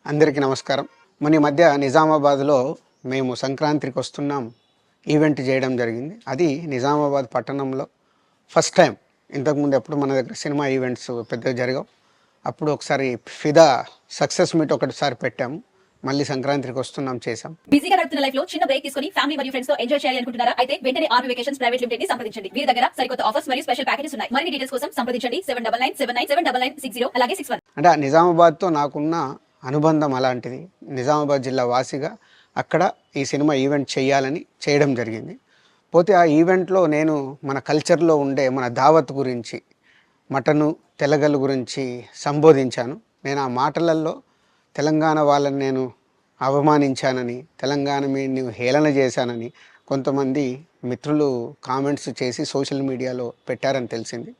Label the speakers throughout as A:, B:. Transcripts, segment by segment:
A: అందరికీ నమస్కారం. మన ఈ మధ్య నిజామాబాద్‌లో మేము సంక్రాంతికి వస్తున్నాం ఈవెంట్ చేయడం జరిగింది. అది నిజామాబాద్ పట్టణంలో ఫస్ట్ టైం. ఇంతకుముందు ఎప్పుడు మన దగ్గర సినిమా ఈవెంట్స్ పెద్దగా జరగవు. అప్పుడు ఒకసారి ఫిదా సక్సెస్ మీట్ ఒకటిసారి పెట్టాము. మళ్ళీ సంక్రాంతికి వస్తున్నాం చేసాం.
B: బిజీగా గడుపుతున్న లైఫ్ లో చిన్న బ్రేక్ తీసుకొని ఫ్యామిలీ మరియు ఫ్రెండ్స్ తో ఎంజాయ్ చేయాలి అనుకుంటున్నారా? అయితే వెంటనే ఆర్మీ వెకేషన్స్ ప్రైవేట్ లిమిటెడ్ ని సంప్రదించండి. వీరి దగ్గర సరికొత్త ఆఫర్స్ మరియు స్పెషల్ ప్యాకేజెస్ ఉన్నాయి. మరిన్ని డీటెయిల్స్ కోసం సంప్రదించండి 7997979960 అలాగే 61.
A: అంటే నిజామాబాద్తో నాకున్న అనుబంధం అలాంటిది. నిజామాబాద్ జిల్లా వాసిగా అక్కడ ఈ సినిమా ఈవెంట్ చేయాలని చేయడం జరిగింది. పోతే ఆ ఈవెంట్లో నేను మన కల్చర్లో ఉండే మన దావత్ గురించి, మటను తెలగలు గురించి సంబోధించాను. నేను ఆ మాటలలో తెలంగాణ వాళ్ళని నేను అవమానించానని, తెలంగాణ మీద హేళన చేశానని కొంతమంది మిత్రులు కామెంట్స్ చేసి సోషల్ మీడియాలో పెట్టారని తెలిసింది.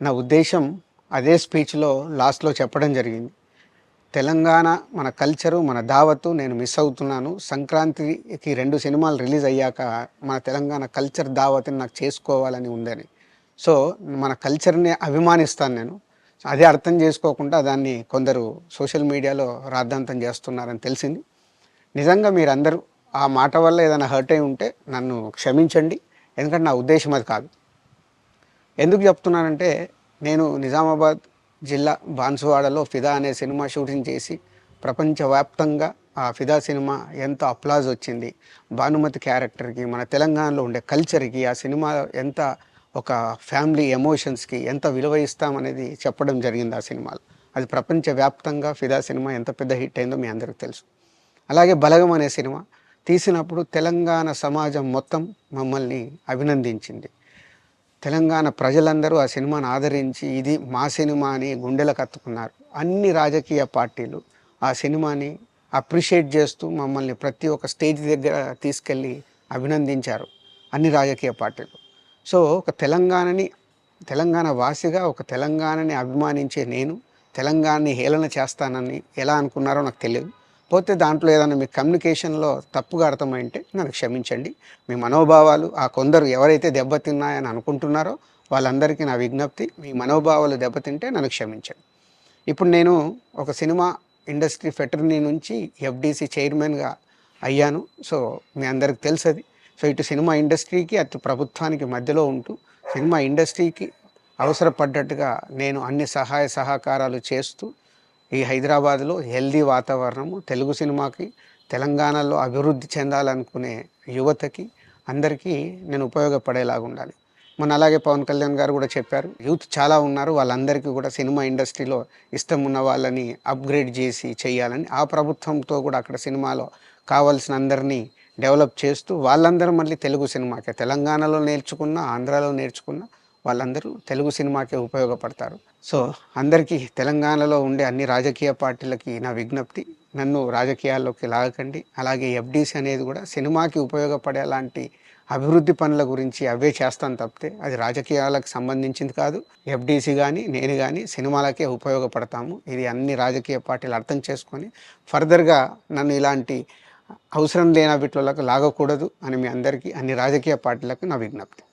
A: నా ఉద్దేశం అదే స్పీచ్లో లాస్ట్లో చెప్పడం జరిగింది. తెలంగాణ మన కల్చరు, మన దావత్తు నేను మిస్ అవుతున్నాను. సంక్రాంతికి 2 సినిమాలు రిలీజ్ అయ్యాక మన తెలంగాణ కల్చర్ దావత్ని నాకు చేసుకోవాలని ఉందని. సో మన కల్చర్ని అభిమానిస్తాను నేను. అదే అర్థం చేసుకోకుండా దాన్ని కొందరు సోషల్ మీడియాలో రాద్ధాంతం చేస్తున్నారని తెలిసింది. నిజంగా మీరందరూ ఆ మాట వల్ల ఏదైనా హర్ట్ అయి ఉంటే నన్ను క్షమించండి. ఎందుకంటే నా ఉద్దేశం అది కాదు. ఎందుకు చెప్తున్నానంటే, నేను నిజామాబాద్ జిల్లా బాన్సువాడలో ఫిదా అనే సినిమా షూటింగ్ చేసి ప్రపంచవ్యాప్తంగా ఆ ఫిదా సినిమా ఎంత అప్లాజ్ వచ్చింది, భానుమతి క్యారెక్టర్కి, మన తెలంగాణలో ఉండే కల్చర్కి, ఆ సినిమా ఎంత ఒక ఫ్యామిలీ ఎమోషన్స్కి ఎంత విలువ ఇస్తామనేది చెప్పడం జరిగింది ఆ సినిమాలో. అది ప్రపంచవ్యాప్తంగా ఫిదా సినిమా ఎంత పెద్ద హిట్ అయిందో మీ అందరికీ తెలుసు. అలాగే బలగం అనే సినిమా తీసినప్పుడు తెలంగాణ సమాజం మొత్తం మమ్మల్ని అభినందించింది. తెలంగాణ ప్రజలందరూ ఆ సినిమాను ఆదరించి ఇది మా సినిమా అని గుండెలకు హత్తుకున్నారు. అన్ని రాజకీయ పార్టీలు ఆ సినిమాని అప్రిషియేట్ చేస్తూ మమ్మల్ని ప్రతి ఒక్క స్టేజ్ దగ్గర తీసుకెళ్ళి అభినందించారు అన్ని రాజకీయ పార్టీలు. సో ఒక తెలంగాణ వాసిగా ఒక తెలంగాణని అభిమానించే నేను తెలంగాణని హేళన చేస్తానని ఎలా అనుకున్నారో నాకు తెలియదు. పోతే దాంట్లో ఏదైనా మీ కమ్యూనికేషన్లో తప్పుగా అర్థమైంటే నన్ను క్షమించండి. మీ మనోభావాలు ఆ కొందరు ఎవరైతే దెబ్బతిన్నాయని అనుకుంటున్నారో వాళ్ళందరికీ నా విజ్ఞప్తి, మీ మనోభావాలు దెబ్బతింటే నన్ను క్షమించండి. ఇప్పుడు నేను ఒక సినిమా ఇండస్ట్రీ ఫెటర్నీ నుంచి ఎఫ్డీసీ చైర్మన్గా అయ్యాను. సో మీ అందరికి తెలుసది. సో ఇటు సినిమా ఇండస్ట్రీకి అటు ప్రభుత్వానికి మధ్యలో ఉంటూ సినిమా ఇండస్ట్రీకి అవసరపడ్డట్టుగా నేను అన్ని సహాయ సహకారాలు చేస్తూ ఈ హైదరాబాద్లో హెల్దీ వాతావరణము, తెలుగు సినిమాకి, తెలంగాణలో అభివృద్ధి చెందాలనుకునే యువతకి అందరికీ నేను ఉపయోగపడేలాగా ఉండాలి. మన అలాగే పవన్ కళ్యాణ్ గారు కూడా చెప్పారు, యూత్ చాలా ఉన్నారు, వాళ్ళందరికీ కూడా సినిమా ఇండస్ట్రీలో ఇష్టం ఉన్న వాళ్ళని అప్గ్రేడ్ చేసి చేయాలని, ఆ ప్రభుత్వంతో కూడా అక్కడ సినిమాలో కావాల్సిన అందరినీ డెవలప్ చేస్తూ వాళ్ళందరూ మళ్ళీ తెలుగు సినిమాకే, తెలంగాణలో నేర్చుకున్న, ఆంధ్రాలో నేర్చుకున్న వాళ్ళందరూ తెలుగు సినిమాకే ఉపయోగపడతారు. సో అందరికీ తెలంగాణలో ఉండే అన్ని రాజకీయ పార్టీలకి నా విజ్ఞప్తి, నన్ను రాజకీయాల్లోకి లాగకండి. అలాగే ఎఫ్డీసీ అనేది కూడా సినిమాకి ఉపయోగపడే అలాంటి అభివృద్ధి పనుల గురించి అవే చేస్తాను తప్పితే అది రాజకీయాలకు సంబంధించింది కాదు. ఎఫ్డీసీ కానీ నేను కానీ సినిమాలకే ఉపయోగపడతాము. ఇది అన్ని రాజకీయ పార్టీలు అర్థం చేసుకొని ఫర్దర్గా నన్ను ఇలాంటి అవసరం లేని వీటిలోకి లాగకూడదు అని మీ అందరికీ, అన్ని రాజకీయ పార్టీలకు నా విజ్ఞప్తి.